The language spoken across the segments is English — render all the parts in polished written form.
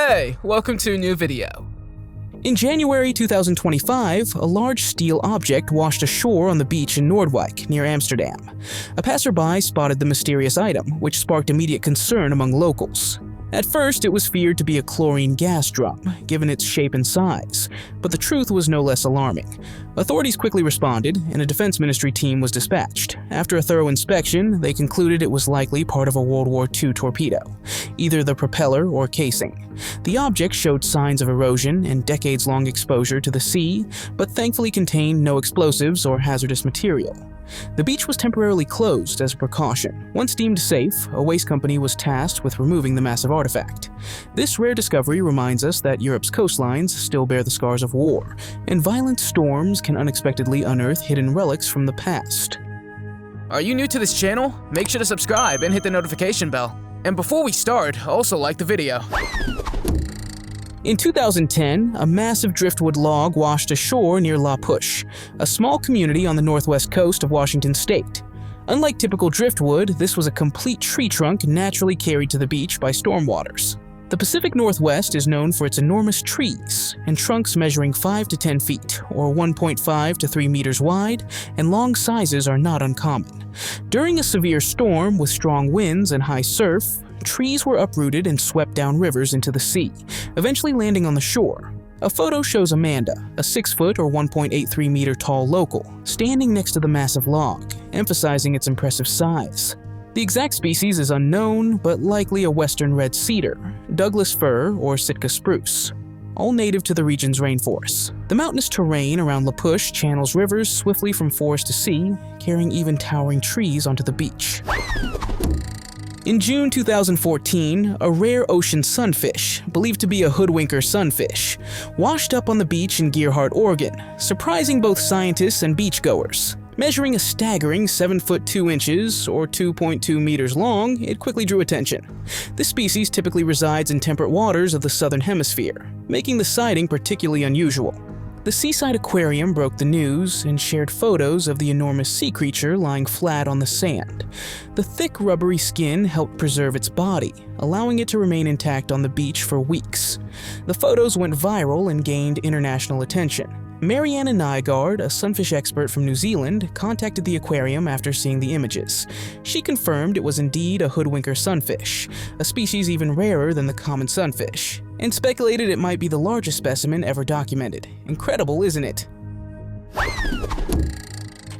Hey, welcome to a new video. In January 2025, a large steel object washed ashore on the beach in Noordwijk, near Amsterdam. A passerby spotted the mysterious item, which sparked immediate concern among locals. At first, it was feared to be a chlorine gas drum, given its shape and size, but the truth was no less alarming. Authorities quickly responded, and a defense ministry team was dispatched. After a thorough inspection, they concluded it was likely part of a World War II torpedo, either the propeller or casing. The object showed signs of erosion and decades-long exposure to the sea, but thankfully contained no explosives or hazardous material. The beach was temporarily closed as a precaution. Once deemed safe, a waste company was tasked with removing the massive artifact. This rare discovery reminds us that Europe's coastlines still bear the scars of war, and violent storms can unexpectedly unearth hidden relics from the past. Are you new to this channel? Make sure to subscribe and hit the notification bell. And before we start, also like the video. In 2010, a massive driftwood log washed ashore near La Push, a small community on the northwest coast of Washington state. Unlike typical driftwood, this was a complete tree trunk naturally carried to the beach by stormwaters. The Pacific Northwest is known for its enormous trees and trunks measuring 5 to 10 feet, or 1.5 to 3 meters wide, and long sizes are not uncommon. During a severe storm with strong winds and high surf, trees were uprooted and swept down rivers into the sea, eventually landing on the shore. A photo shows Amanda, a 6-foot or 1.83 meter tall local, standing next to the massive log, emphasizing its impressive size. The exact species is unknown, but likely a western red cedar, Douglas fir, or Sitka spruce, all native to the region's rainforests. The mountainous terrain around La Push channels rivers swiftly from forest to sea, carrying even towering trees onto the beach. In June 2014, a rare ocean sunfish, believed to be a hoodwinker sunfish, washed up on the beach in Gerhardt, Oregon, surprising both scientists and beachgoers. Measuring a staggering 7 foot 2 inches, or 2.2 meters long, it quickly drew attention. This species typically resides in temperate waters of the southern hemisphere, making the sighting particularly unusual. The Seaside Aquarium broke the news and shared photos of the enormous sea creature lying flat on the sand. The thick, rubbery skin helped preserve its body, allowing it to remain intact on the beach for weeks. The photos went viral and gained international attention. Mariana Nygaard, a sunfish expert from New Zealand, contacted the aquarium after seeing the images. She confirmed it was indeed a hoodwinker sunfish, a species even rarer than the common sunfish, and speculated it might be the largest specimen ever documented. Incredible, isn't it?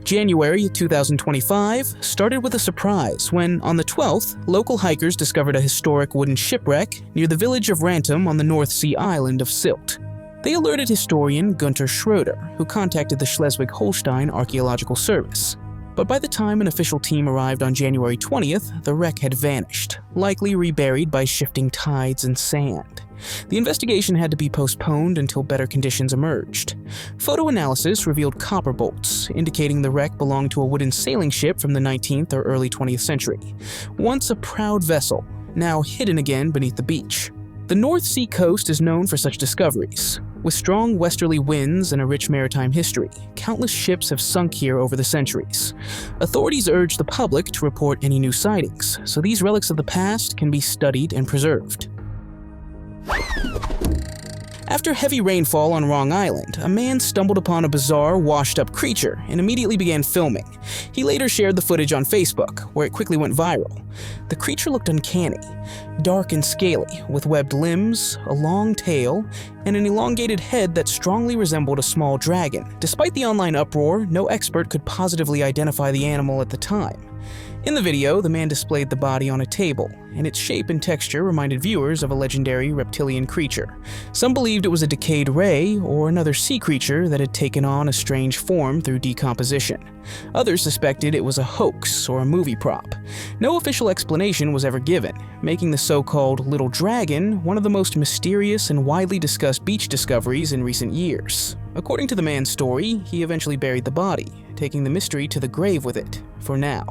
January 2025 started with a surprise when, on the 12th, local hikers discovered a historic wooden shipwreck near the village of Rantum on the North Sea island of Sylt. They alerted historian Gunther Schroeder, who contacted the Schleswig-Holstein Archaeological Service. But by the time an official team arrived on January 20th, the wreck had vanished, likely reburied by shifting tides and sand. The investigation had to be postponed until better conditions emerged. Photo analysis revealed copper bolts, indicating the wreck belonged to a wooden sailing ship from the 19th or early 20th century. Once a proud vessel, now hidden again beneath the beach. The North Sea coast is known for such discoveries. With strong westerly winds and a rich maritime history, countless ships have sunk here over the centuries. Authorities urge the public to report any new sightings, so these relics of the past can be studied and preserved. After heavy rainfall on Wrong Island, a man stumbled upon a bizarre, washed-up creature and immediately began filming. He later shared the footage on Facebook, where it quickly went viral. The creature looked uncanny, dark and scaly, with webbed limbs, a long tail, and an elongated head that strongly resembled a small dragon. Despite the online uproar, no expert could positively identify the animal at the time. In the video, the man displayed the body on a table, and its shape and texture reminded viewers of a legendary reptilian creature. Some believed it was a decayed ray or another sea creature that had taken on a strange form through decomposition. Others suspected it was a hoax or a movie prop. No official explanation was ever given, making the so-called Little Dragon one of the most mysterious and widely discussed beach discoveries in recent years. According to the man's story, he eventually buried the body, taking the mystery to the grave with it, for now.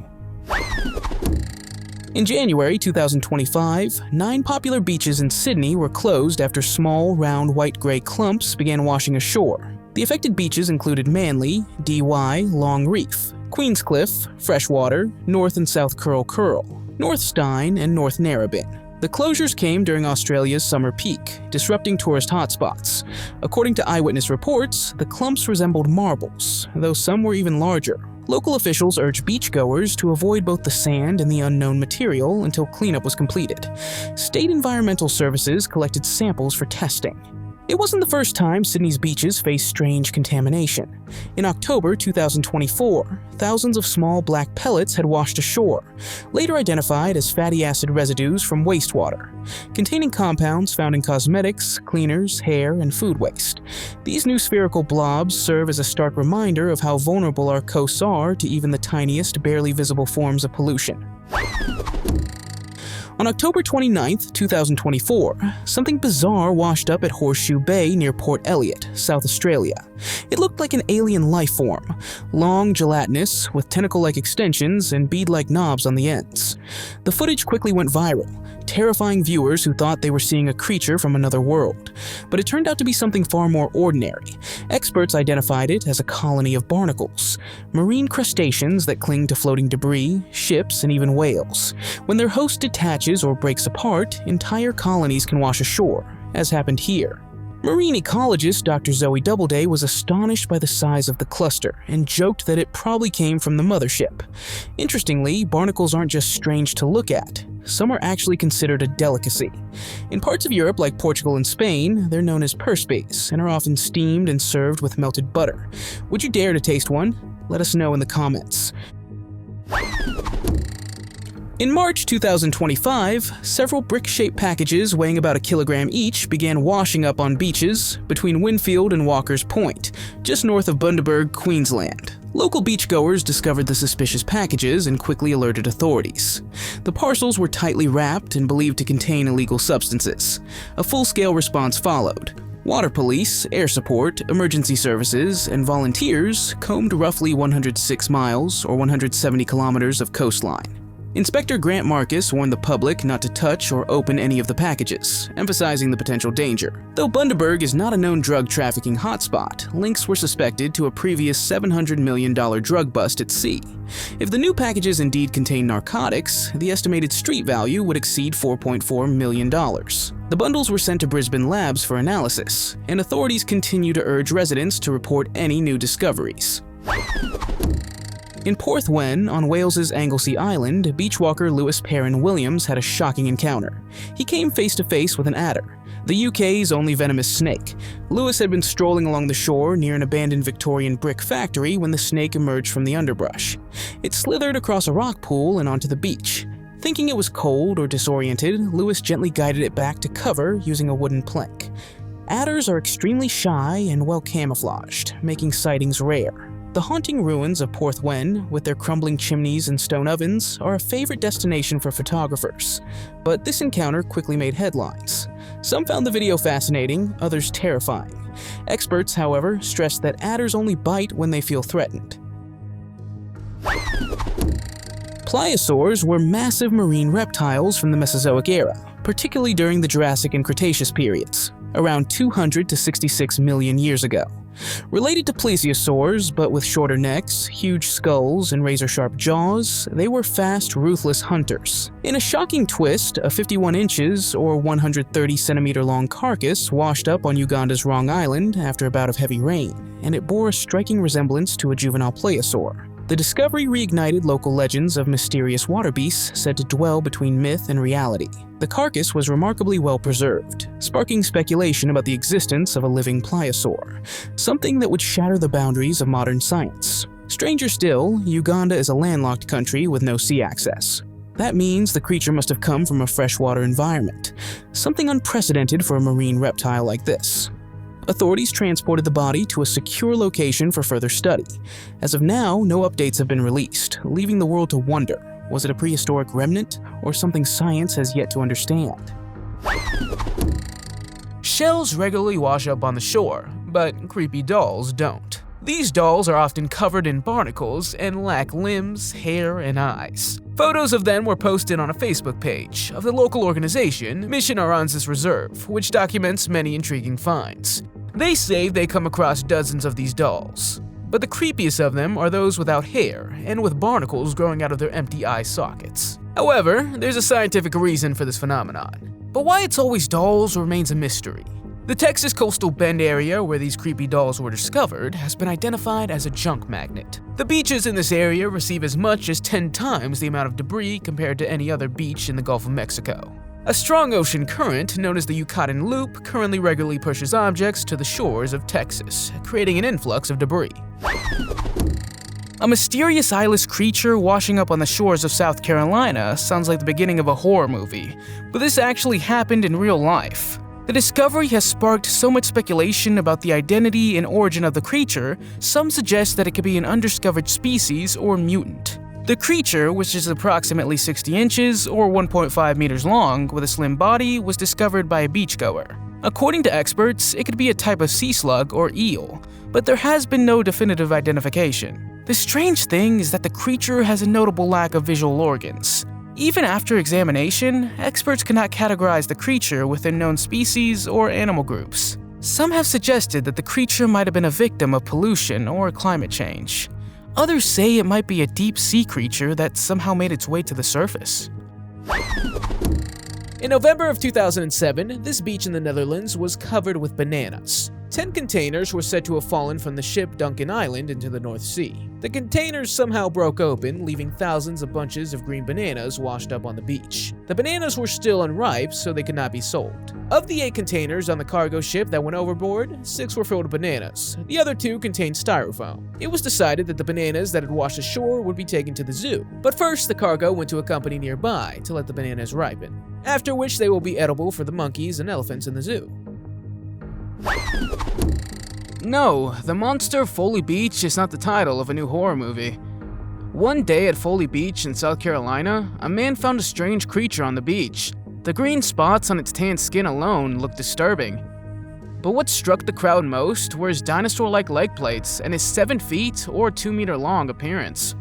In January 2025, 9 popular beaches in Sydney were closed after small, round, white-gray clumps began washing ashore. The affected beaches included Manly, DY, Long Reef, Queenscliff, Freshwater, North and South Curl Curl, North Stein, and North Narrabin. The closures came during Australia's summer peak, disrupting tourist hotspots. According to eyewitness reports, the clumps resembled marbles, though some were even larger. Local officials urged beachgoers to avoid both the sand and the unknown material until cleanup was completed. State Environmental Services collected samples for testing. It wasn't the first time Sydney's beaches faced strange contamination. In October 2024, thousands of small black pellets had washed ashore, later identified as fatty acid residues from wastewater, containing compounds found in cosmetics, cleaners, hair, and food waste. These new spherical blobs serve as a stark reminder of how vulnerable our coasts are to even the tiniest, barely visible forms of pollution. On October 29, 2024, something bizarre washed up at Horseshoe Bay near Port Elliot, South Australia. It looked like an alien life form, long, gelatinous, with tentacle-like extensions and bead-like knobs on the ends. The footage quickly went viral, terrifying viewers who thought they were seeing a creature from another world. But it turned out to be something far more ordinary. Experts identified it as a colony of barnacles, marine crustaceans that cling to floating debris, ships, and even whales. When their host detaches or breaks apart, entire colonies can wash ashore, as happened here. Marine ecologist Dr. Zoe Doubleday was astonished by the size of the cluster and joked that it probably came from the mothership. Interestingly, barnacles aren't just strange to look at. Some are actually considered a delicacy. In parts of Europe like Portugal and Spain, they're known as perspes and are often steamed and served with melted butter. Would you dare to taste one? Let us know in the comments. In March 2025, several brick-shaped packages weighing about a kilogram each began washing up on beaches between Winfield and Walker's Point, just north of Bundaberg, Queensland. Local beachgoers discovered the suspicious packages and quickly alerted authorities. The parcels were tightly wrapped and believed to contain illegal substances. A full-scale response followed. Water police, air support, emergency services, and volunteers combed roughly 106 miles or 170 kilometers of coastline. Inspector Grant Marcus warned the public not to touch or open any of the packages, emphasizing the potential danger. Though Bundaberg is not a known drug trafficking hotspot, links were suspected to a previous $700 million drug bust at sea. If the new packages indeed contain narcotics, the estimated street value would exceed $4.4 million. The bundles were sent to Brisbane labs for analysis, and authorities continue to urge residents to report any new discoveries. In Porthwen, on Wales's Anglesey Island, beachwalker Lewis Perrin Williams had a shocking encounter. He came face to face with an adder, the UK's only venomous snake. Lewis had been strolling along the shore near an abandoned Victorian brick factory when the snake emerged from the underbrush. It slithered across a rock pool and onto the beach. Thinking it was cold or disoriented, Lewis gently guided it back to cover using a wooden plank. Adders are extremely shy and well camouflaged, making sightings rare. The haunting ruins of Porthwen, with their crumbling chimneys and stone ovens, are a favorite destination for photographers. But this encounter quickly made headlines. Some found the video fascinating, others terrifying. Experts, however, stressed that adders only bite when they feel threatened. Pliosaurs were massive marine reptiles from the Mesozoic era, particularly during the Jurassic and Cretaceous periods, around 200 to 66 million years ago. Related to plesiosaurs, but with shorter necks, huge skulls, and razor-sharp jaws, they were fast, ruthless hunters. In a shocking twist, a 51 inches or 130 centimeter long carcass washed up on Uganda's Wrong Island after a bout of heavy rain, and it bore a striking resemblance to a juvenile plesiosaur. The discovery reignited local legends of mysterious water beasts said to dwell between myth and reality. The carcass was remarkably well preserved, sparking speculation about the existence of a living pliosaur, something that would shatter the boundaries of modern science. Stranger still, Uganda is a landlocked country with no sea access. That means the creature must have come from a freshwater environment, something unprecedented for a marine reptile like this. Authorities transported the body to a secure location for further study. As of now, no updates have been released, leaving the world to wonder, was it a prehistoric remnant or something science has yet to understand? Shells regularly wash up on the shore, but creepy dolls don't. These dolls are often covered in barnacles and lack limbs, hair, and eyes. Photos of them were posted on a Facebook page of the local organization Mission Aransas Reserve, which documents many intriguing finds. They say they come across dozens of these dolls, but the creepiest of them are those without hair and with barnacles growing out of their empty eye sockets. However, there's a scientific reason for this phenomenon. But why it's always dolls remains a mystery. The Texas coastal bend area where these creepy dolls were discovered has been identified as a junk magnet. The beaches in this area receive as much as 10 times the amount of debris compared to any other beach in the Gulf of Mexico. A strong ocean current, known as the Yucatan Loop, currently regularly pushes objects to the shores of Texas, creating an influx of debris. A mysterious eyeless creature washing up on the shores of South Carolina sounds like the beginning of a horror movie, but this actually happened in real life. The discovery has sparked so much speculation about the identity and origin of the creature, some suggest that it could be an undiscovered species or mutant. The creature, which is approximately 60 inches or 1.5 meters long with a slim body, was discovered by a beachgoer. According to experts, it could be a type of sea slug or eel, but there has been no definitive identification. The strange thing is that the creature has a notable lack of visual organs. Even after examination, experts cannot categorize the creature within known species or animal groups. Some have suggested that the creature might have been a victim of pollution or climate change. Others say it might be a deep-sea creature that somehow made its way to the surface. In November of 2007, this beach in the Netherlands was covered with bananas. 10 containers were said to have fallen from the ship Duncan Island into the North Sea. The containers somehow broke open, leaving thousands of bunches of green bananas washed up on the beach. The bananas were still unripe, so they could not be sold. Of the 8 containers on the cargo ship that went overboard, 6 were filled with bananas. The other 2 contained styrofoam. It was decided that the bananas that had washed ashore would be taken to the zoo. But first, the cargo went to a company nearby to let the bananas ripen, after which they will be edible for the monkeys and elephants in the zoo. No, the monster of Foley Beach is not the title of a new horror movie. One day at Foley Beach in South Carolina, a man found a strange creature on the beach. The green spots on its tan skin alone looked disturbing. But what struck the crowd most were his dinosaur-like leg plates and his 7 feet or 2 meter long appearance.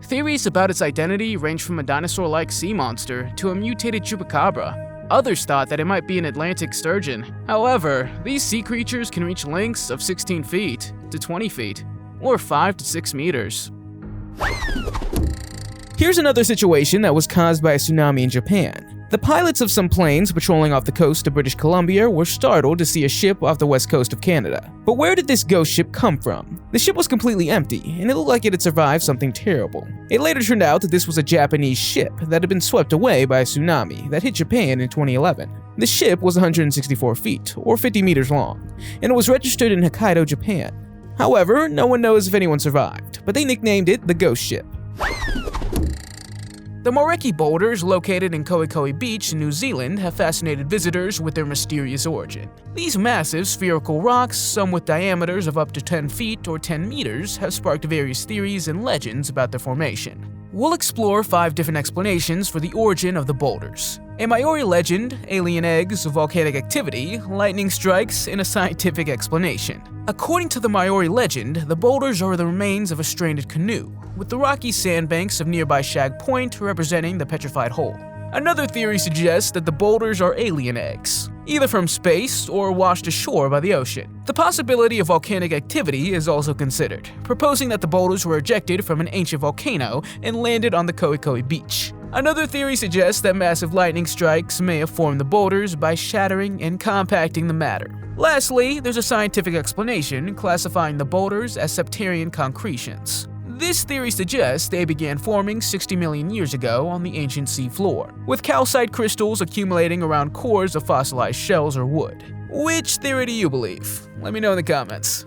Theories about its identity range from a dinosaur-like sea monster to a mutated chupacabra. Others thought that it might be an Atlantic sturgeon. However, these sea creatures can reach lengths of 16 feet to 20 feet, or 5 to 6 meters. Here's another situation that was caused by a tsunami in Japan. The pilots of some planes patrolling off the coast of British Columbia were startled to see a ship off the west coast of Canada. But where did this ghost ship come from? The ship was completely empty, and it looked like it had survived something terrible. It later turned out that this was a Japanese ship that had been swept away by a tsunami that hit Japan in 2011. The ship was 164 feet, or 50 meters long, and it was registered in Hokkaido, Japan. However, no one knows if anyone survived, but they nicknamed it the ghost ship. The Moreki boulders located in Koikoi Beach in New Zealand have fascinated visitors with their mysterious origin. These massive spherical rocks, some with diameters of up to 10 feet or 10 meters, have sparked various theories and legends about their formation. We'll explore 5 different explanations for the origin of the boulders: a Maori legend, alien eggs, volcanic activity, lightning strikes, and a scientific explanation. According to the Maori legend, the boulders are the remains of a stranded canoe, with the rocky sandbanks of nearby Shag Point representing the petrified hull. Another theory suggests that the boulders are alien eggs, either from space or washed ashore by the ocean. The possibility of volcanic activity is also considered, proposing that the boulders were ejected from an ancient volcano and landed on the Koikoi Beach. Another theory suggests that massive lightning strikes may have formed the boulders by shattering and compacting the matter. Lastly, there's a scientific explanation classifying the boulders as Septarian concretions. This theory suggests they began forming 60 million years ago on the ancient sea floor, with calcite crystals accumulating around cores of fossilized shells or wood. Which theory do you believe? Let me know in the comments.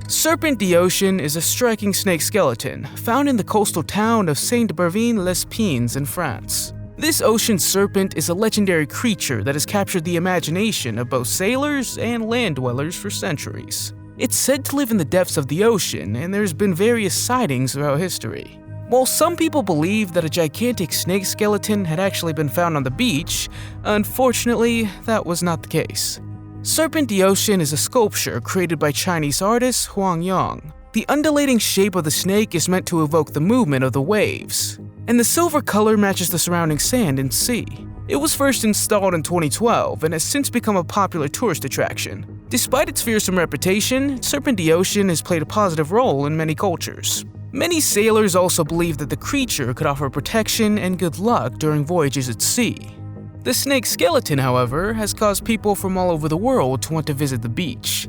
Serpent the Ocean is a striking snake skeleton found in the coastal town of Saint-Bernard-les-Pins in France. This ocean serpent is a legendary creature that has captured the imagination of both sailors and land dwellers for centuries. It's said to live in the depths of the ocean, and there's been various sightings throughout history. While some people believe that a gigantic snake skeleton had actually been found on the beach, unfortunately, that was not the case. Serpent the Ocean is a sculpture created by Chinese artist Huang Yang. The undulating shape of the snake is meant to evoke the movement of the waves, and the silver color matches the surrounding sand and sea. It was first installed in 2012 and has since become a popular tourist attraction. Despite its fearsome reputation, Serpent the Ocean has played a positive role in many cultures. Many sailors also believed that the creature could offer protection and good luck during voyages at sea. The snake's skeleton, however, has caused people from all over the world to want to visit the beach.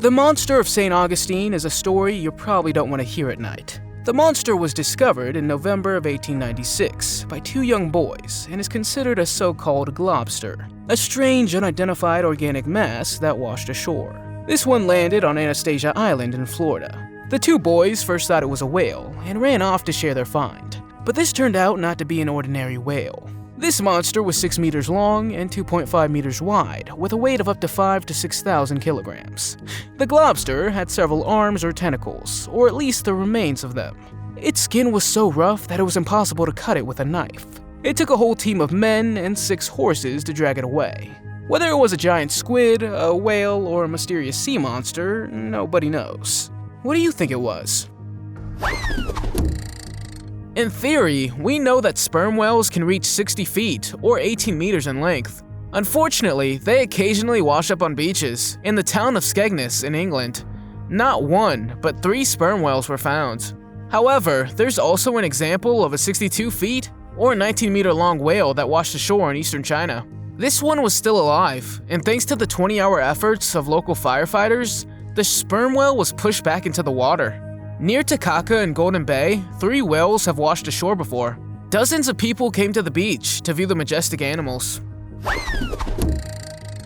The Monster of St. Augustine is a story you probably don't want to hear at night. The monster was discovered in November of 1896 by two young boys and is considered a so-called globster, a strange unidentified organic mass that washed ashore. This one landed on Anastasia Island in Florida. The two boys first thought it was a whale and ran off to share their find, but this turned out not to be an ordinary whale. This monster was 6 meters long and 2.5 meters wide, with a weight of up to 5,000 to 6,000 kilograms. The globster had several arms or tentacles, or at least the remains of them. Its skin was so rough that it was impossible to cut it with a knife. It took a whole team of men and 6 horses to drag it away. Whether it was a giant squid, a whale, or a mysterious sea monster, nobody knows. What do you think it was? In theory, we know that sperm whales can reach 60 feet, or 18 meters in length. Unfortunately, they occasionally wash up on beaches. In the town of Skegness in England, not 1, but 3 sperm whales were found. However, there's also an example of a 62 feet, or 19 meter long whale that washed ashore in eastern China. This one was still alive, and thanks to the 20-hour efforts of local firefighters, the sperm whale was pushed back into the water. Near Takaka and Golden Bay, 3 whales have washed ashore before. Dozens of people came to the beach to view the majestic animals.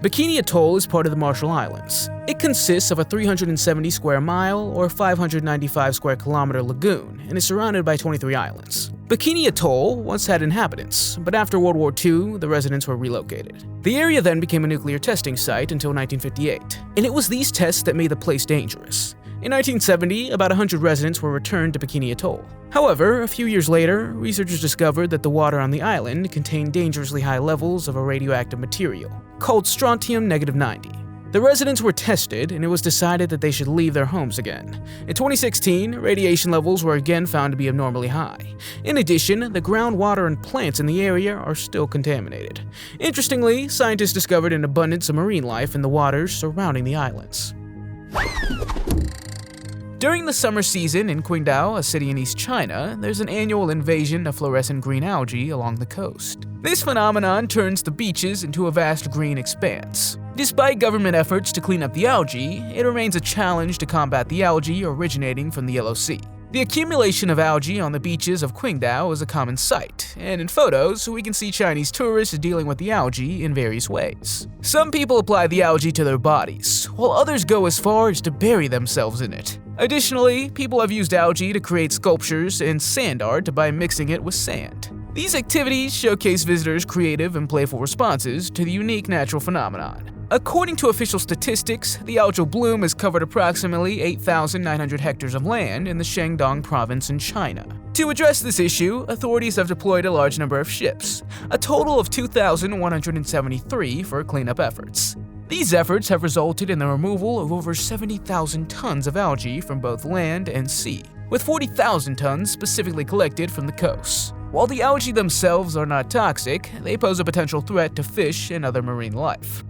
Bikini Atoll is part of the Marshall Islands. It consists of a 370 square mile or 595 square kilometer lagoon and is surrounded by 23 islands. Bikini Atoll once had inhabitants, but after World War II, the residents were relocated. The area then became a nuclear testing site until 1958, and it was these tests that made the place dangerous. In 1970, about 100 residents were returned to Bikini Atoll. However, a few years later, researchers discovered that the water on the island contained dangerously high levels of a radioactive material, called strontium-90. The residents were tested, and it was decided that they should leave their homes again. In 2016, radiation levels were again found to be abnormally high. In addition, the groundwater and plants in the area are still contaminated. Interestingly, scientists discovered an abundance of marine life in the waters surrounding the islands. During the summer season in Qingdao, a city in East China, there's an annual invasion of fluorescent green algae along the coast. This phenomenon turns the beaches into a vast green expanse. Despite government efforts to clean up the algae, it remains a challenge to combat the algae originating from the Yellow Sea. The accumulation of algae on the beaches of Qingdao is a common sight, and in photos, we can see Chinese tourists dealing with the algae in various ways. Some people apply the algae to their bodies, while others go as far as to bury themselves in it. Additionally, people have used algae to create sculptures and sand art by mixing it with sand. These activities showcase visitors' creative and playful responses to the unique natural phenomenon. According to official statistics, the algal bloom has covered approximately 8,900 hectares of land in the Shandong province in China. To address this issue, authorities have deployed a large number of ships, a total of 2,173 for cleanup efforts. These efforts have resulted in the removal of over 70,000 tons of algae from both land and sea, with 40,000 tons specifically collected from the coasts. While the algae themselves are not toxic, they pose a potential threat to fish and other marine life.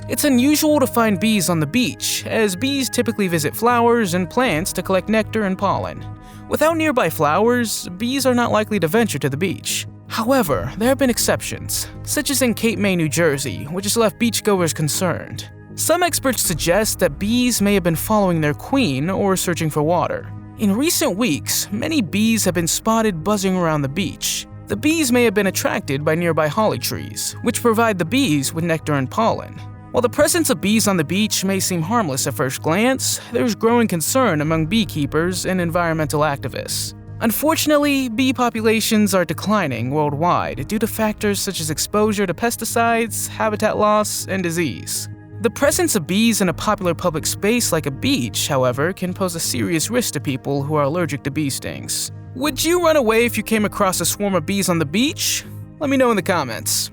It's unusual to find bees on the beach, as bees typically visit flowers and plants to collect nectar and pollen. Without nearby flowers, bees are not likely to venture to the beach. However, there have been exceptions, such as in Cape May, New Jersey, which has left beachgoers concerned. Some experts suggest that bees may have been following their queen or searching for water. In recent weeks, many bees have been spotted buzzing around the beach. The bees may have been attracted by nearby holly trees, which provide the bees with nectar and pollen. While the presence of bees on the beach may seem harmless at first glance, there's growing concern among beekeepers and environmental activists. Unfortunately, bee populations are declining worldwide due to factors such as exposure to pesticides, habitat loss, and disease. The presence of bees in a popular public space like a beach, however, can pose a serious risk to people who are allergic to bee stings. Would you run away if you came across a swarm of bees on the beach? Let me know in the comments.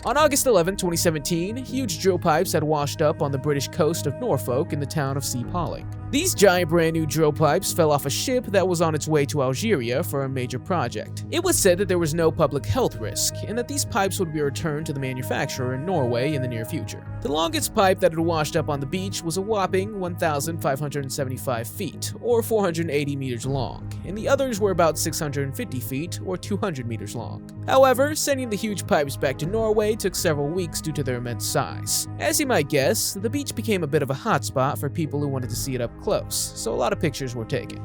On August 11, 2017, huge drill pipes had washed up on the British coast of Norfolk in the town of Sea Polling. These giant brand new drill pipes fell off a ship that was on its way to Algeria for a major project. It was said that there was no public health risk, and that these pipes would be returned to the manufacturer in Norway in the near future. The longest pipe that had washed up on the beach was a whopping 1,575 feet, or 480 meters long, and the others were about 650 feet, or 200 meters long. However, sending the huge pipes back to Norway took several weeks due to their immense size. As you might guess, the beach became a bit of a hotspot for people who wanted to see it up close, so a lot of pictures were taken.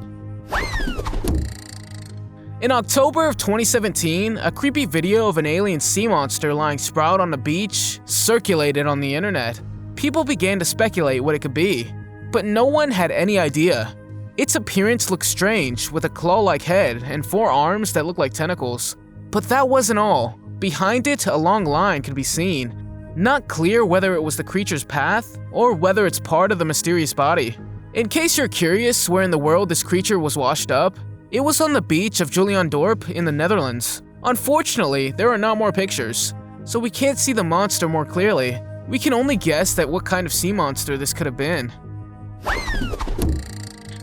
In October of 2017, a creepy video of an alien sea monster lying sprawled on the beach circulated on the internet. People began to speculate what it could be, but no one had any idea. Its appearance looked strange, with a claw-like head and 4 arms that looked like tentacles. But that wasn't all. Behind it, a long line could be seen. Not clear whether it was the creature's path, or whether it's part of the mysterious body. In case you're curious where in the world this creature was washed up, it was on the beach of Juliandorp in the Netherlands. Unfortunately, there are not more pictures, so we can't see the monster more clearly. We can only guess at what kind of sea monster this could have been.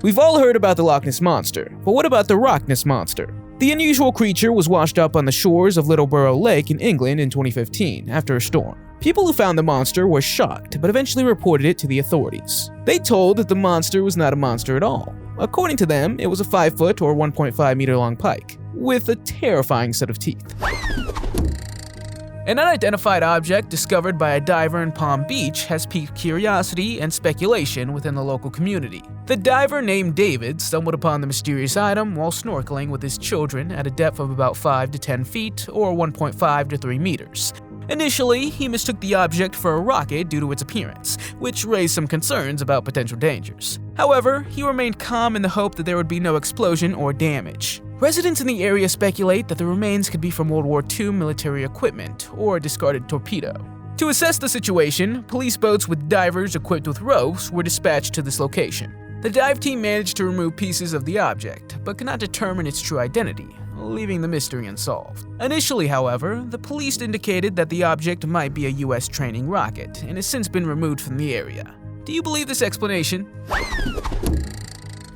We've all heard about the Loch Ness Monster, but what about the Rock Ness Monster? The unusual creature was washed up on the shores of Littleborough Lake in England in 2015 after a storm. People who found the monster were shocked, but eventually reported it to the authorities. They told that the monster was not a monster at all. According to them, it was a 5-foot or 1.5 meter long pike, with a terrifying set of teeth. An unidentified object discovered by a diver in Palm Beach has piqued curiosity and speculation within the local community. The diver named David stumbled upon the mysterious item while snorkeling with his children at a depth of about 5 to 10 feet or 1.5 to 3 meters. Initially, he mistook the object for a rocket due to its appearance, which raised some concerns about potential dangers. However, he remained calm in the hope that there would be no explosion or damage. Residents in the area speculate that the remains could be from World War II military equipment or a discarded torpedo. To assess the situation, police boats with divers equipped with ropes were dispatched to this location. The dive team managed to remove pieces of the object, but could not determine its true identity, leaving the mystery unsolved. Initially, however, the police indicated that the object might be a US training rocket and has since been removed from the area. Do you believe this explanation?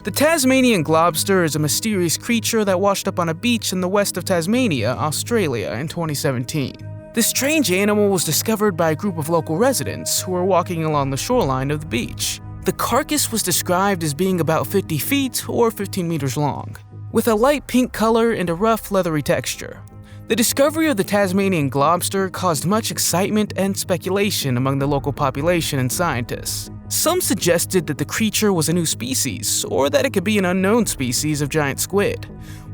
The Tasmanian Globster is a mysterious creature that washed up on a beach in the west of Tasmania, Australia in 2017. This strange animal was discovered by a group of local residents who were walking along the shoreline of the beach. The carcass was described as being about 50 feet or 15 meters long, with a light pink color and a rough, leathery texture. The discovery of the Tasmanian Globster caused much excitement and speculation among the local population and scientists. Some suggested that the creature was a new species, or that it could be an unknown species of giant squid,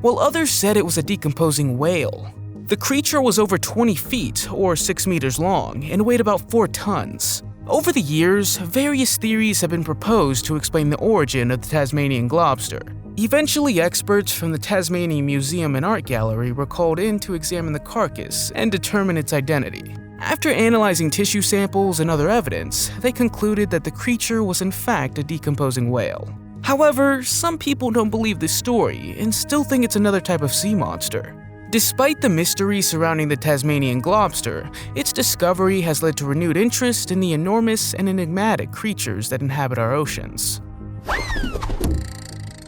while others said it was a decomposing whale. The creature was over 20 feet, or 6 meters long, and weighed about 4 tons. Over the years, various theories have been proposed to explain the origin of the Tasmanian Globster. Eventually, experts from the Tasmanian Museum and Art Gallery were called in to examine the carcass and determine its identity. After analyzing tissue samples and other evidence, they concluded that the creature was in fact a decomposing whale. However, some people don't believe this story and still think it's another type of sea monster. Despite the mystery surrounding the Tasmanian Globster, its discovery has led to renewed interest in the enormous and enigmatic creatures that inhabit our oceans.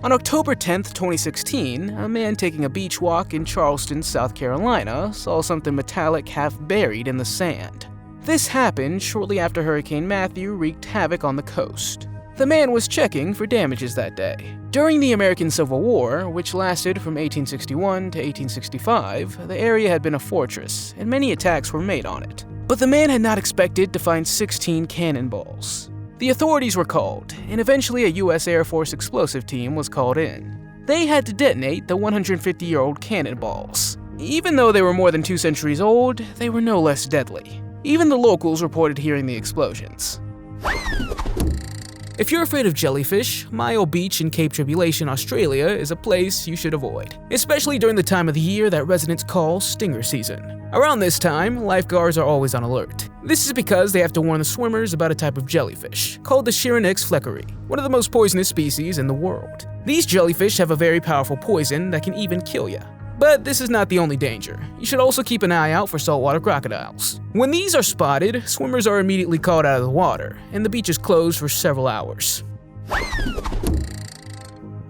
On October 10, 2016, a man taking a beach walk in Charleston, South Carolina, saw something metallic half buried in the sand. This happened shortly after Hurricane Matthew wreaked havoc on the coast. The man was checking for damages that day. During the American Civil War, which lasted from 1861 to 1865, the area had been a fortress, and many attacks were made on it. But the man had not expected to find 16 cannonballs. The authorities were called, and eventually a U.S. Air Force explosive team was called in. They had to detonate the 150-year-old cannonballs. Even though they were more than 2 centuries old, they were no less deadly. Even the locals reported hearing the explosions. If you're afraid of jellyfish, Mile Beach in Cape Tribulation, Australia is a place you should avoid, especially during the time of the year that residents call stinger season. Around this time, lifeguards are always on alert. This is because they have to warn the swimmers about a type of jellyfish, called the Chironix fleckeri, one of the most poisonous species in the world. These jellyfish have a very powerful poison that can even kill you. But this is not the only danger. You should also keep an eye out for saltwater crocodiles. When these are spotted, swimmers are immediately called out of the water, and the beach is closed for several hours.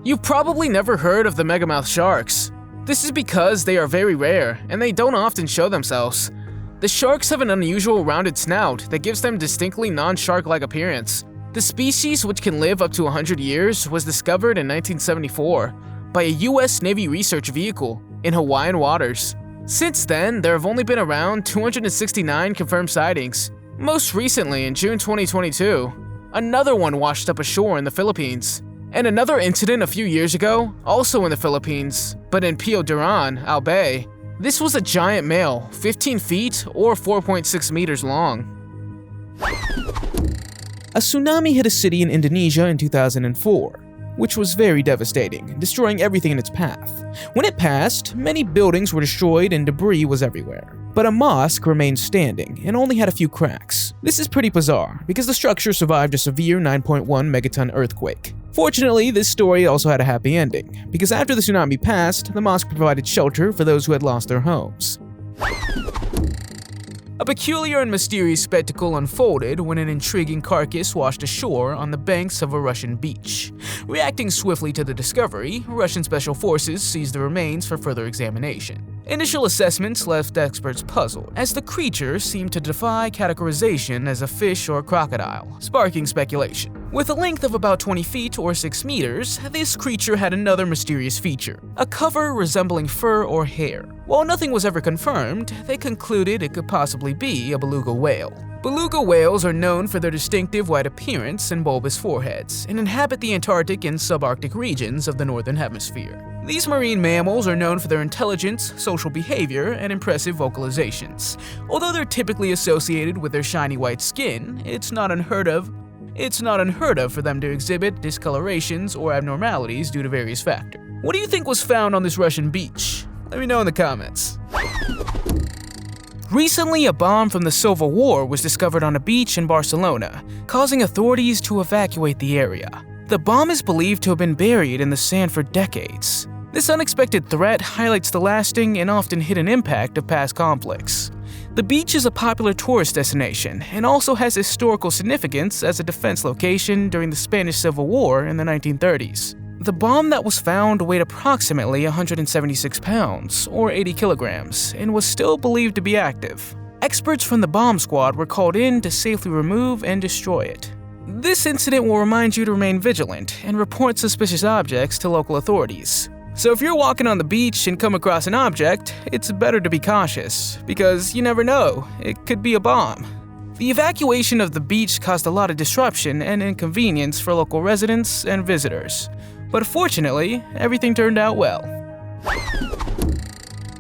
You've probably never heard of the megamouth sharks. This is because they are very rare, and they don't often show themselves. The sharks have an unusual rounded snout that gives them distinctly non-shark-like appearance. The species, which can live up to 100 years, was discovered in 1974 by a US Navy research vehicle in Hawaiian waters. Since then, there have only been around 269 confirmed sightings. Most recently, in June 2022, another one washed up ashore in the Philippines. And another incident a few years ago, also in the Philippines, but in Pio Duran, Algae. This was a giant male, 15 feet or 4.6 meters long. A tsunami hit a city in Indonesia in 2004, which was very devastating, destroying everything in its path. When it passed, many buildings were destroyed and debris was everywhere. But a mosque remained standing and only had a few cracks. This is pretty bizarre, because the structure survived a severe 9.1 megaton earthquake. Fortunately, this story also had a happy ending, because after the tsunami passed, the mosque provided shelter for those who had lost their homes. A peculiar and mysterious spectacle unfolded when an intriguing carcass washed ashore on the banks of a Russian beach. Reacting swiftly to the discovery, Russian special forces seized the remains for further examination. Initial assessments left experts puzzled, as the creature seemed to defy categorization as a fish or crocodile, sparking speculation. With a length of about 20 feet or 6 meters, this creature had another mysterious feature, a cover resembling fur or hair. While nothing was ever confirmed, they concluded it could possibly be a beluga whale. Beluga whales are known for their distinctive white appearance and bulbous foreheads, and inhabit the Antarctic and subarctic regions of the northern hemisphere. These marine mammals are known for their intelligence, social behavior, and impressive vocalizations. Although they're typically associated with their shiny white skin, it's not unheard of for them to exhibit discolorations or abnormalities due to various factors. What do you think was found on this Russian beach? Let me know in the comments. Recently, a bomb from the Civil War was discovered on a beach in Barcelona, causing authorities to evacuate the area. The bomb is believed to have been buried in the sand for decades. This unexpected threat highlights the lasting and often hidden impact of past conflicts. The beach is a popular tourist destination and also has historical significance as a defense location during the Spanish Civil War in the 1930s. The bomb that was found weighed approximately 176 pounds, or 80 kilograms, and was still believed to be active. Experts from the bomb squad were called in to safely remove and destroy it. This incident will remind you to remain vigilant and report suspicious objects to local authorities. So if you're walking on the beach and come across an object, it's better to be cautious, because you never know, it could be a bomb. The evacuation of the beach caused a lot of disruption and inconvenience for local residents and visitors. But fortunately, everything turned out well.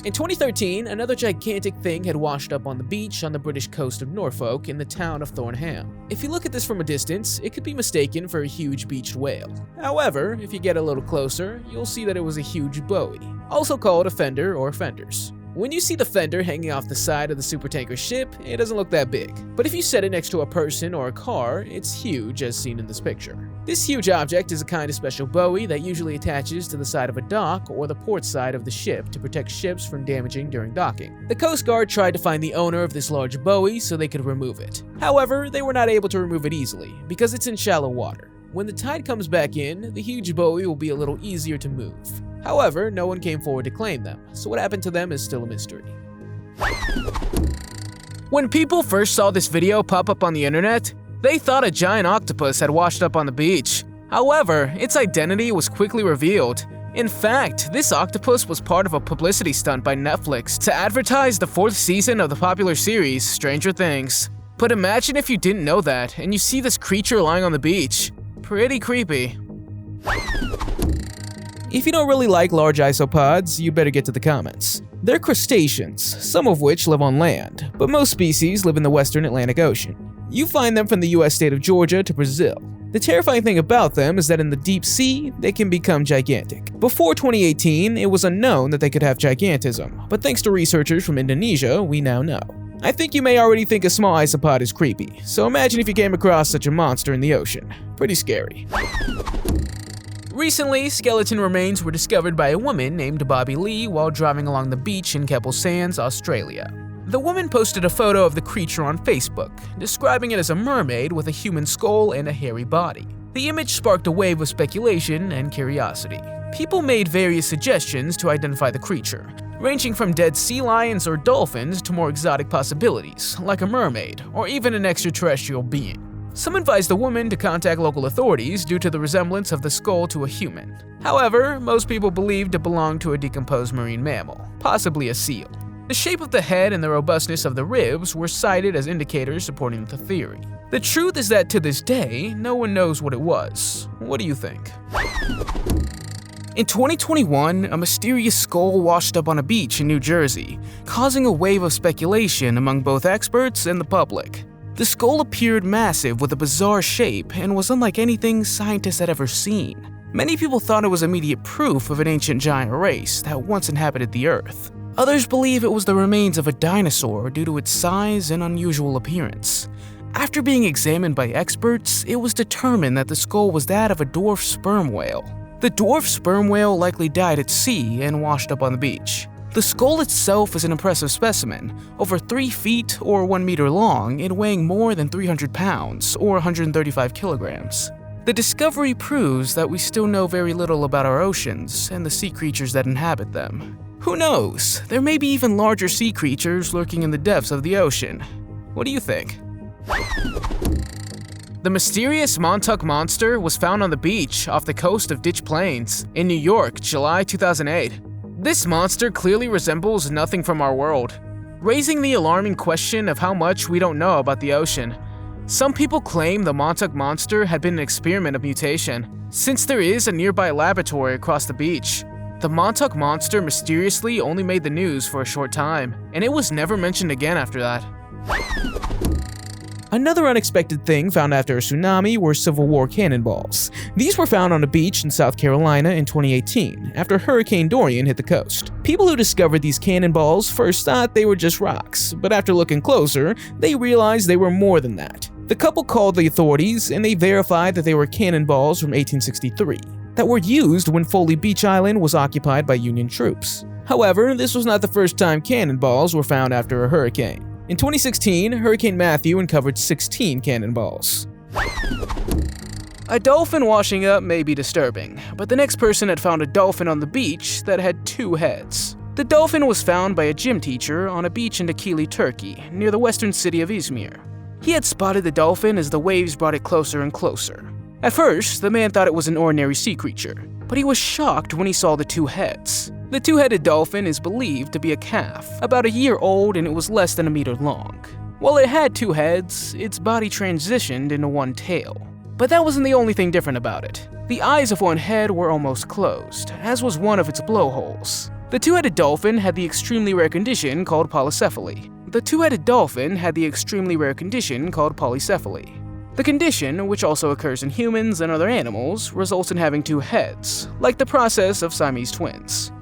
In 2013, another gigantic thing had washed up on the beach on the British coast of Norfolk in the town of Thornham. If you look at this from a distance, it could be mistaken for a huge beached whale. However, if you get a little closer, you'll see that it was a huge buoy, also called a fender or fenders. When you see the fender hanging off the side of the supertanker ship, it doesn't look that big. But if you set it next to a person or a car, it's huge as seen in this picture. This huge object is a kind of special buoy that usually attaches to the side of a dock or the port side of the ship to protect ships from damaging during docking. The Coast Guard tried to find the owner of this large buoy so they could remove it. However, they were not able to remove it easily because it's in shallow water. When the tide comes back in, the huge buoy will be a little easier to move. However, no one came forward to claim them, so what happened to them is still a mystery. When people first saw this video pop up on the internet, they thought a giant octopus had washed up on the beach. However, its identity was quickly revealed. In fact, this octopus was part of a publicity stunt by Netflix to advertise the 4th season of the popular series Stranger Things. But imagine if you didn't know that and you see this creature lying on the beach. Pretty creepy. If you don't really like large isopods, you better get to the comments. They're crustaceans, some of which live on land, but most species live in the western Atlantic Ocean. You find them from the US state of Georgia to Brazil. The terrifying thing about them is that in the deep sea, they can become gigantic. Before 2018, it was unknown that they could have gigantism, but thanks to researchers from Indonesia, we now know. I think you may already think a small isopod is creepy, so imagine if you came across such a monster in the ocean. Pretty scary. Recently, skeleton remains were discovered by a woman named Bobby Lee while driving along the beach in Keppel Sands, Australia. The woman posted a photo of the creature on Facebook, describing it as a mermaid with a human skull and a hairy body. The image sparked a wave of speculation and curiosity. People made various suggestions to identify the creature, ranging from dead sea lions or dolphins to more exotic possibilities, like a mermaid or even an extraterrestrial being. Some advised the woman to contact local authorities due to the resemblance of the skull to a human. However, most people believed it belonged to a decomposed marine mammal, possibly a seal. The shape of the head and the robustness of the ribs were cited as indicators supporting the theory. The truth is that to this day, no one knows what it was. What do you think? In 2021, a mysterious skull washed up on a beach in New Jersey, causing a wave of speculation among both experts and the public. The skull appeared massive with a bizarre shape and was unlike anything scientists had ever seen. Many people thought it was immediate proof of an ancient giant race that once inhabited the Earth. Others believe it was the remains of a dinosaur due to its size and unusual appearance. After being examined by experts, it was determined that the skull was that of a dwarf sperm whale. The dwarf sperm whale likely died at sea and washed up on the beach. The skull itself is an impressive specimen, over 3 feet or 1 meter long and weighing more than 300 pounds or 135 kilograms. The discovery proves that we still know very little about our oceans and the sea creatures that inhabit them. Who knows, there may be even larger sea creatures lurking in the depths of the ocean. What do you think? The mysterious Montauk Monster was found on the beach off the coast of Ditch Plains in New York, July 2008. This monster clearly resembles nothing from our world, raising the alarming question of how much we don't know about the ocean. Some people claim the Montauk Monster had been an experiment of mutation, since there is a nearby laboratory across the beach. The Montauk Monster mysteriously only made the news for a short time, and it was never mentioned again after that. Another unexpected thing found after a tsunami were Civil War cannonballs. These were found on a beach in South Carolina in 2018, after Hurricane Dorian hit the coast. People who discovered these cannonballs first thought they were just rocks, but after looking closer, they realized they were more than that. The couple called the authorities, and they verified that they were cannonballs from 1863, that were used when Foley Beach Island was occupied by Union troops. However, this was not the first time cannonballs were found after a hurricane. In 2016, Hurricane Matthew uncovered 16 cannonballs. A dolphin washing up may be disturbing, but the next person had found a dolphin on the beach that had 2 heads. The dolphin was found by a gym teacher on a beach in Dakili, Turkey, near the western city of Izmir. He had spotted the dolphin as the waves brought it closer and closer. At first, the man thought it was an ordinary sea creature, but he was shocked when he saw the 2 heads. The 2-headed dolphin is believed to be a calf, about a year old, and it was less than a meter long. While it had 2 heads, its body transitioned into 1 tail. But that wasn't the only thing different about it. The eyes of 1 head were almost closed, as was one of its blowholes. The 2-headed dolphin had the extremely rare condition called polycephaly. The 2-headed dolphin had the extremely rare condition called polycephaly. The condition, which also occurs in humans and other animals, results in having 2 heads, like the process of Siamese twins.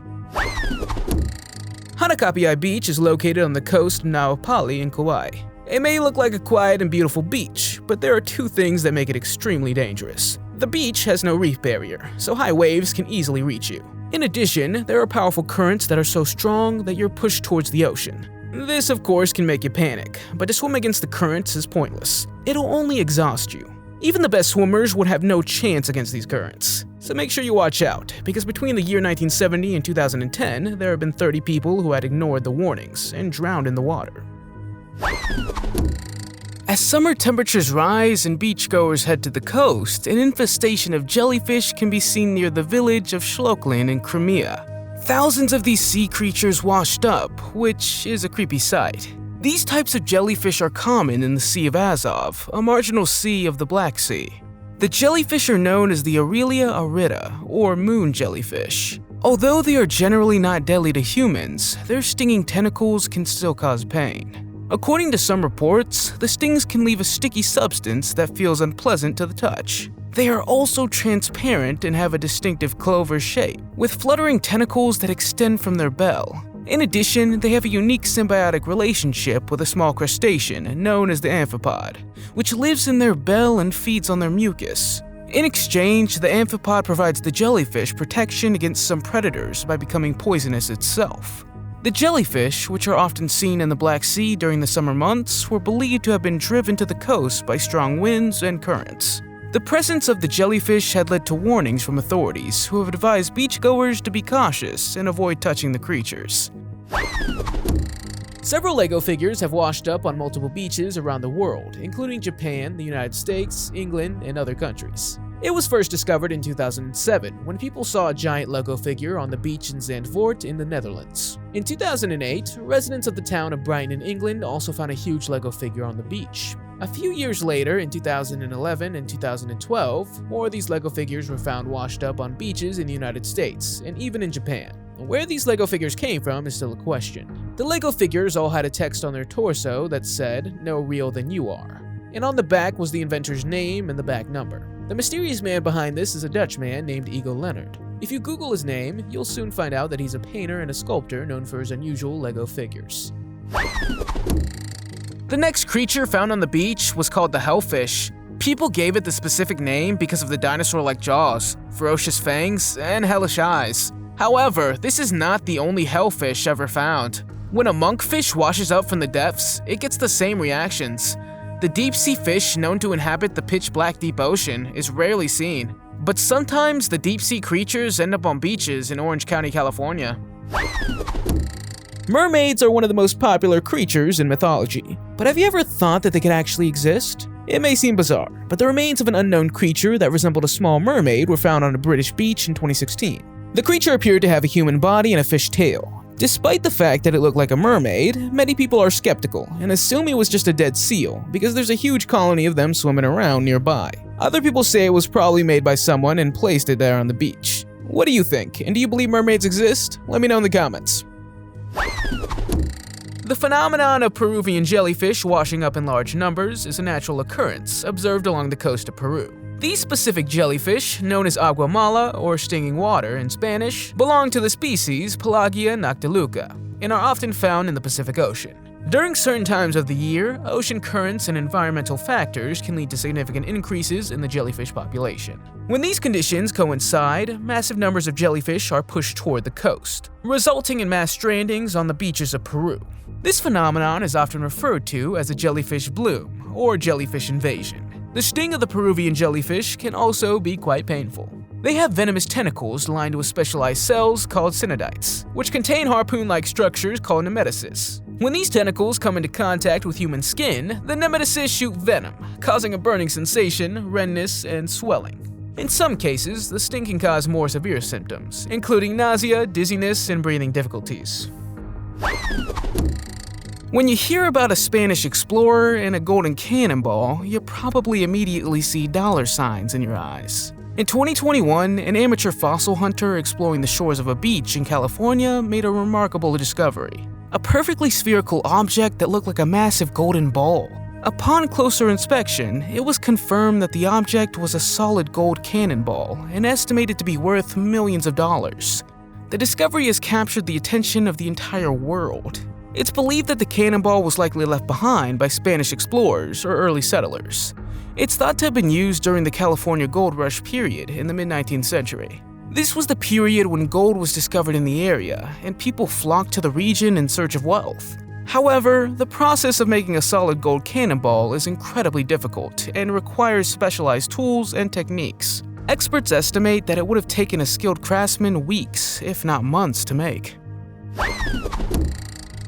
Hanakapiai Beach is located on the coast of Nauapali in Kauai. It may look like a quiet and beautiful beach, but there are 2 things that make it extremely dangerous. The beach has no reef barrier, so high waves can easily reach you. In addition, there are powerful currents that are so strong that you're pushed towards the ocean. This, of course, can make you panic, but to swim against the currents is pointless. It'll only exhaust you. Even the best swimmers would have no chance against these currents. So make sure you watch out, because between the year 1970 and 2010, there have been 30 people who had ignored the warnings and drowned in the water. As summer temperatures rise and beachgoers head to the coast, an infestation of jellyfish can be seen near the village of Shloklin in Crimea. Thousands of these sea creatures washed up, which is a creepy sight. These types of jellyfish are common in the Sea of Azov, a marginal sea of the Black Sea. The jellyfish are known as the Aurelia aurita, or moon jellyfish. Although they are generally not deadly to humans, their stinging tentacles can still cause pain. According to some reports, the stings can leave a sticky substance that feels unpleasant to the touch. They are also transparent and have a distinctive clover shape, with fluttering tentacles that extend from their bell. In addition, they have a unique symbiotic relationship with a small crustacean known as the amphipod, which lives in their bell and feeds on their mucus. In exchange, the amphipod provides the jellyfish protection against some predators by becoming poisonous itself. The jellyfish, which are often seen in the Black Sea during the summer months, were believed to have been driven to the coast by strong winds and currents. The presence of the jellyfish had led to warnings from authorities who have advised beachgoers to be cautious and avoid touching the creatures. Several Lego figures have washed up on multiple beaches around the world, including Japan, the United States, England, and other countries. It was first discovered in 2007 when people saw a giant Lego figure on the beach in Zandvoort in the Netherlands. In 2008, residents of the town of Brighton in England also found a huge Lego figure on the beach. A few years later, in 2011 and 2012, more of these Lego figures were found washed up on beaches in the United States, and even in Japan. Where these Lego figures came from is still a question. The Lego figures all had a text on their torso that said, "No real than you are." And on the back was the inventor's name and the back number. The mysterious man behind this is a Dutch man named Igor Leonard. If you Google his name, you'll soon find out that he's a painter and a sculptor known for his unusual Lego figures. The next creature found on the beach was called the hellfish. People gave it the specific name because of the dinosaur-like jaws, ferocious fangs, and hellish eyes. However, this is not the only hellfish ever found. When a monkfish washes up from the depths, it gets the same reactions. The deep-sea fish known to inhabit the pitch-black deep ocean is rarely seen, but sometimes the deep-sea creatures end up on beaches in Orange County, California. Mermaids are one of the most popular creatures in mythology, but have you ever thought that they could actually exist? It may seem bizarre, but the remains of an unknown creature that resembled a small mermaid were found on a British beach in 2016. The creature appeared to have a human body and a fish tail. Despite the fact that it looked like a mermaid, many people are skeptical and assume it was just a dead seal because there's a huge colony of them swimming around nearby. Other people say it was probably made by someone and placed it there on the beach. What do you think, and do you believe mermaids exist? Let me know in the comments. The phenomenon of Peruvian jellyfish washing up in large numbers is a natural occurrence observed along the coast of Peru. These specific jellyfish, known as agua mala or stinging water in Spanish, belong to the species Pelagia noctiluca and are often found in the Pacific Ocean. During certain times of the year, ocean currents and environmental factors can lead to significant increases in the jellyfish population. When these conditions coincide, massive numbers of jellyfish are pushed toward the coast, resulting in mass strandings on the beaches of Peru. This phenomenon is often referred to as a jellyfish bloom or jellyfish invasion. The sting of the Peruvian jellyfish can also be quite painful. They have venomous tentacles lined with specialized cells called cynidites, which contain harpoon-like structures called nematocysts. When these tentacles come into contact with human skin, the nematocysts shoot venom, causing a burning sensation, redness, and swelling. In some cases, the sting can cause more severe symptoms, including nausea, dizziness, and breathing difficulties. When you hear about a Spanish explorer and a golden cannonball, you probably immediately see dollar signs in your eyes. In 2021, an amateur fossil hunter exploring the shores of a beach in California made a remarkable discovery. A perfectly spherical object that looked like a massive golden ball. Upon closer inspection, it was confirmed that the object was a solid gold cannonball and estimated to be worth millions of dollars. The discovery has captured the attention of the entire world. It's believed that the cannonball was likely left behind by Spanish explorers or early settlers. It's thought to have been used during the California Gold Rush period in the mid-19th century. This was the period when gold was discovered in the area, and people flocked to the region in search of wealth. However, the process of making a solid gold cannonball is incredibly difficult and requires specialized tools and techniques. Experts estimate that it would have taken a skilled craftsman weeks, if not months, to make.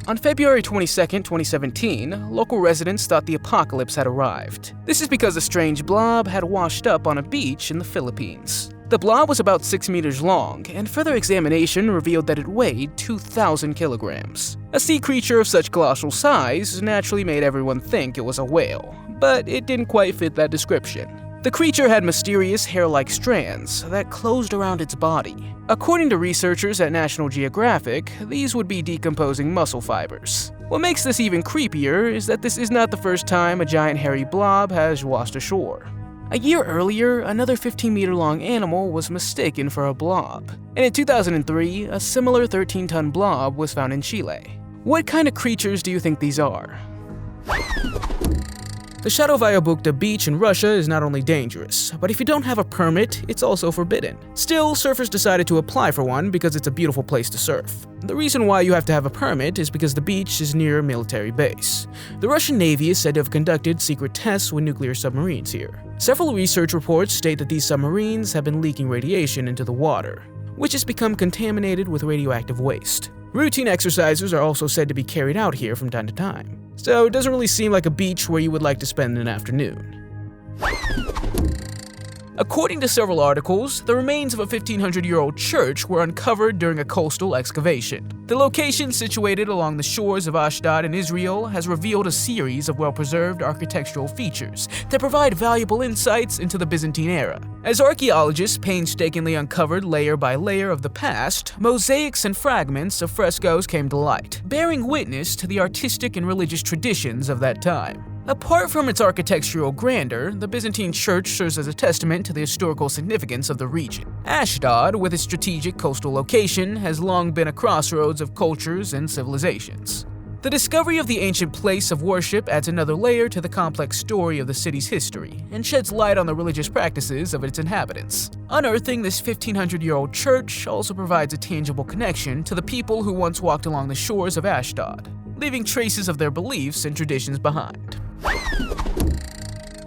On February 22, 2017, local residents thought the apocalypse had arrived. This is because a strange blob had washed up on a beach in the Philippines. The blob was about 6 meters long, and further examination revealed that it weighed 2,000 kilograms. A sea creature of such colossal size naturally made everyone think it was a whale, but it didn't quite fit that description. The creature had mysterious hair-like strands that closed around its body. According to researchers at National Geographic, these would be decomposing muscle fibers. What makes this even creepier is that this is not the first time a giant hairy blob has washed ashore. A year earlier, another 15-meter-long animal was mistaken for a blob. And in 2003, a similar 13-ton blob was found in Chile. What kind of creatures do you think these are? The Shadowaya Bukta beach in Russia is not only dangerous, but if you don't have a permit, it's also forbidden. Still, surfers decided to apply for one because it's a beautiful place to surf. The reason why you have to have a permit is because the beach is near a military base. The Russian Navy is said to have conducted secret tests with nuclear submarines here. Several research reports state that these submarines have been leaking radiation into the water, which has become contaminated with radioactive waste. Routine exercises are also said to be carried out here from time to time, so it doesn't really seem like a beach where you would like to spend an afternoon. According to several articles, the remains of a 1500-year-old church were uncovered during a coastal excavation. The location, situated along the shores of Ashdod in Israel, has revealed a series of well-preserved architectural features that provide valuable insights into the Byzantine era. As archaeologists painstakingly uncovered layer by layer of the past, mosaics and fragments of frescoes came to light, bearing witness to the artistic and religious traditions of that time. Apart from its architectural grandeur, the Byzantine church serves as a testament to the historical significance of the region. Ashdod, with its strategic coastal location, has long been a crossroads of cultures and civilizations. The discovery of the ancient place of worship adds another layer to the complex story of the city's history and sheds light on the religious practices of its inhabitants. Unearthing this 1500-year-old church also provides a tangible connection to the people who once walked along the shores of Ashdod, leaving traces of their beliefs and traditions behind.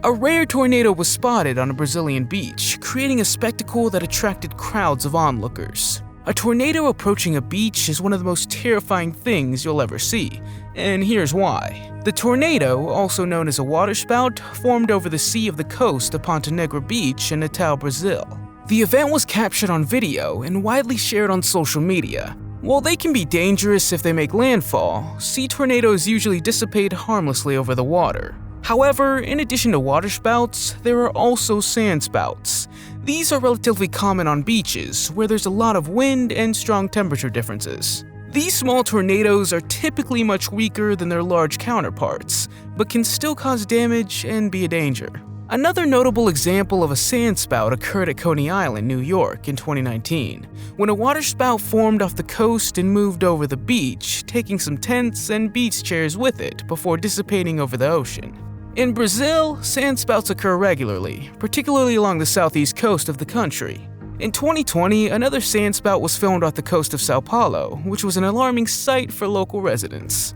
A rare tornado was spotted on a Brazilian beach, creating a spectacle that attracted crowds of onlookers. A tornado approaching a beach is one of the most terrifying things you'll ever see, and here's why. The tornado, also known as a waterspout, formed over the sea of the coast of Ponta Negra Beach in Natal, Brazil. The event was captured on video and widely shared on social media. While they can be dangerous if they make landfall, sea tornadoes usually dissipate harmlessly over the water. However, in addition to waterspouts, there are also sandspouts. These are relatively common on beaches, where there's a lot of wind and strong temperature differences. These small tornadoes are typically much weaker than their large counterparts, but can still cause damage and be a danger. Another notable example of a sandspout occurred at Coney Island, New York in 2019, when a waterspout formed off the coast and moved over the beach, taking some tents and beach chairs with it before dissipating over the ocean. In Brazil, sandspouts occur regularly, particularly along the southeast coast of the country. In 2020, another sandspout was filmed off the coast of Sao Paulo, which was an alarming sight for local residents.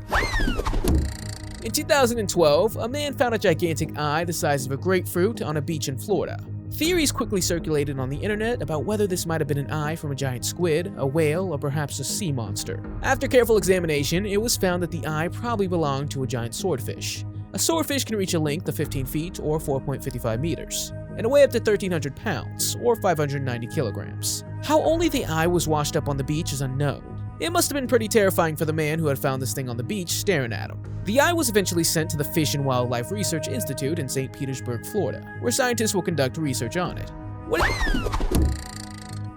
In 2012, a man found a gigantic eye the size of a grapefruit on a beach in Florida. Theories quickly circulated on the internet about whether this might have been an eye from a giant squid, a whale, or perhaps a sea monster. After careful examination, it was found that the eye probably belonged to a giant swordfish. A swordfish can reach a length of 15 feet or 4.55 meters, and weigh up to 1,300 pounds or 590 kilograms. How only the eye was washed up on the beach is unknown. It must have been pretty terrifying for the man who had found this thing on the beach staring at him. The eye was eventually sent to the Fish and Wildlife Research Institute in St. Petersburg, Florida, where scientists will conduct research on it.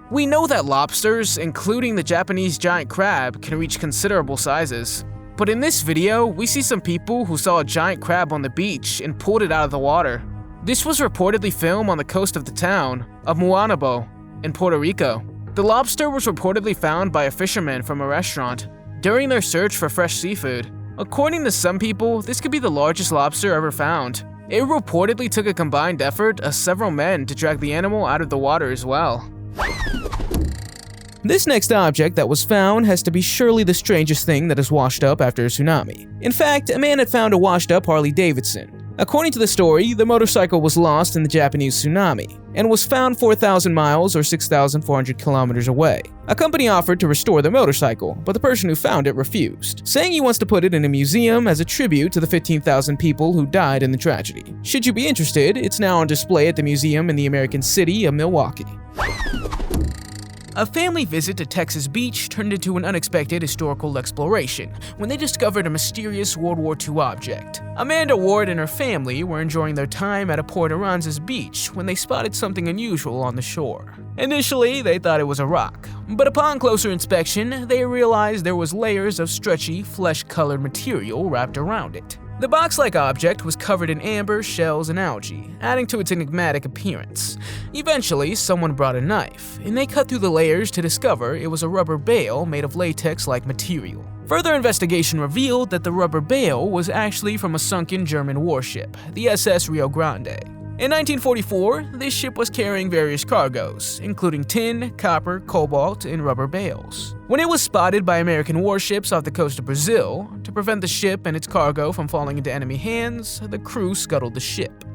We know that lobsters, including the Japanese giant crab, can reach considerable sizes. But in this video, we see some people who saw a giant crab on the beach and pulled it out of the water. This was reportedly filmed on the coast of the town of Muanabo in Puerto Rico. The lobster was reportedly found by a fisherman from a restaurant during their search for fresh seafood. According to some people, this could be the largest lobster ever found. It reportedly took a combined effort of several men to drag the animal out of the water as well. This next object that was found has to be surely the strangest thing that has washed up after a tsunami. In fact, a man had found a washed-up Harley-Davidson. According to the story, the motorcycle was lost in the Japanese tsunami and was found 4,000 miles or 6,400 kilometers away. A company offered to restore the motorcycle, but the person who found it refused, saying he wants to put it in a museum as a tribute to the 15,000 people who died in the tragedy. Should you be interested, it's now on display at the museum in the American city of Milwaukee. A family visit to Texas Beach turned into an unexpected historical exploration when they discovered a mysterious World War II object. Amanda Ward and her family were enjoying their time at a Port Aransas beach when they spotted something unusual on the shore. Initially, they thought it was a rock, but upon closer inspection, they realized there was layers of stretchy, flesh-colored material wrapped around it. The box-like object was covered in amber, shells, and algae, adding to its enigmatic appearance. Eventually, someone brought a knife, and they cut through the layers to discover it was a rubber bale made of latex-like material. Further investigation revealed that the rubber bale was actually from a sunken German warship, the SS Rio Grande. In 1944, this ship was carrying various cargoes, including tin, copper, cobalt, and rubber bales. When it was spotted by American warships off the coast of Brazil, to prevent the ship and its cargo from falling into enemy hands, the crew scuttled the ship.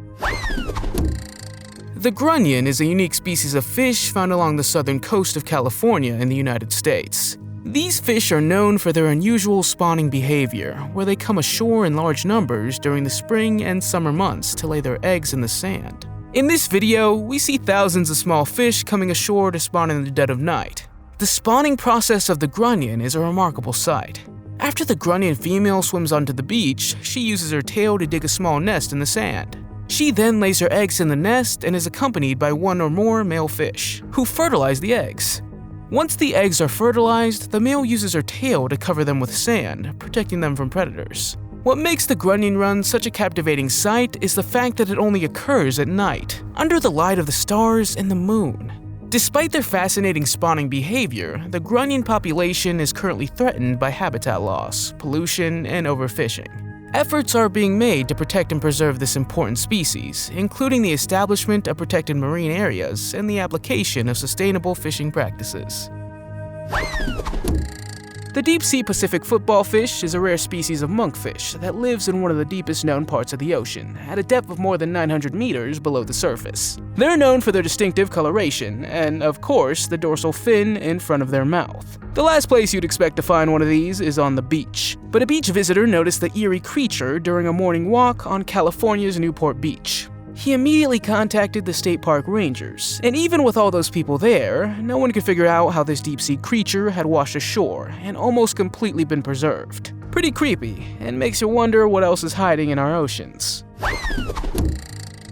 The grunion is a unique species of fish found along the southern coast of California in the United States. These fish are known for their unusual spawning behavior, where they come ashore in large numbers during the spring and summer months to lay their eggs in the sand. In this video, we see thousands of small fish coming ashore to spawn in the dead of night. The spawning process of the grunion is a remarkable sight. After the grunion female swims onto the beach, she uses her tail to dig a small nest in the sand. She then lays her eggs in the nest and is accompanied by one or more male fish, who fertilize the eggs. Once the eggs are fertilized, the male uses her tail to cover them with sand, protecting them from predators. What makes the grunion run such a captivating sight is the fact that it only occurs at night, under the light of the stars and the moon. Despite their fascinating spawning behavior, the grunion population is currently threatened by habitat loss, pollution, and overfishing. Efforts are being made to protect and preserve this important species, including the establishment of protected marine areas and the application of sustainable fishing practices. The deep-sea Pacific football fish is a rare species of monkfish that lives in one of the deepest known parts of the ocean, at a depth of more than 900 meters below the surface. They're known for their distinctive coloration and, of course, the dorsal fin in front of their mouth. The last place you'd expect to find one of these is on the beach, but a beach visitor noticed the eerie creature during a morning walk on California's Newport Beach. He immediately contacted the state park rangers, and even with all those people there, no one could figure out how this deep-sea creature had washed ashore and almost completely been preserved. Pretty creepy, and makes you wonder what else is hiding in our oceans.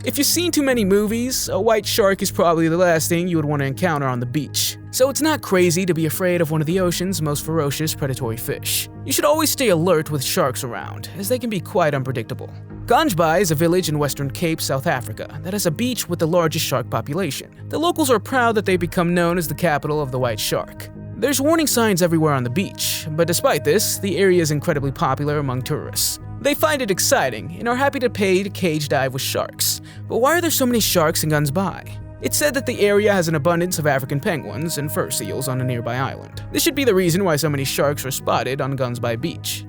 If you've seen too many movies, a white shark is probably the last thing you would want to encounter on the beach. So it's not crazy to be afraid of one of the ocean's most ferocious predatory fish. You should always stay alert with sharks around, as they can be quite unpredictable. Ganjbai is a village in Western Cape, South Africa, that has a beach with the largest shark population. The locals are proud that they've become known as the capital of the white shark. There's warning signs everywhere on the beach, but despite this, the area is incredibly popular among tourists. They find it exciting and are happy to pay to cage dive with sharks. But why are there so many sharks in Ganjbai? It's said that the area has an abundance of African penguins and fur seals on a nearby island. This should be the reason why so many sharks are spotted on Ganjbai Beach.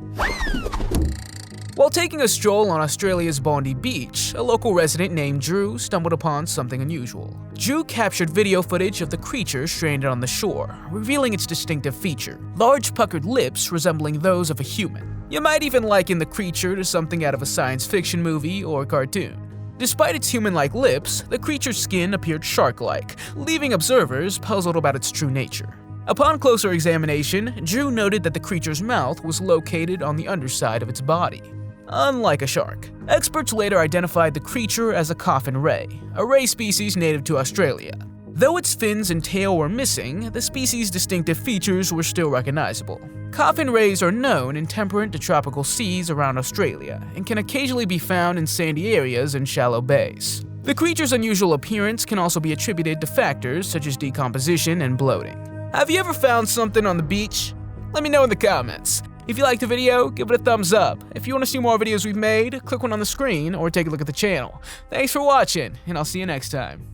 While taking a stroll on Australia's Bondi Beach, a local resident named Drew stumbled upon something unusual. Drew captured video footage of the creature stranded on the shore, revealing its distinctive feature: large puckered lips resembling those of a human. You might even liken the creature to something out of a science fiction movie or cartoon. Despite its human-like lips, the creature's skin appeared shark-like, leaving observers puzzled about its true nature. Upon closer examination, Drew noted that the creature's mouth was located on the underside of its body. Unlike a shark, experts later identified the creature as a coffin ray, a ray species native to Australia. Though its fins and tail were missing, the species' distinctive features were still recognizable. Coffin rays are known in temperate to tropical seas around Australia and can occasionally be found in sandy areas and shallow bays. The creature's unusual appearance can also be attributed to factors such as decomposition and bloating. Have you ever found something on the beach? Let me know in the comments. If you liked the video, give it a thumbs up. If you want to see more videos we've made, click one on the screen or take a look at the channel. Thanks for watching, and I'll see you next time.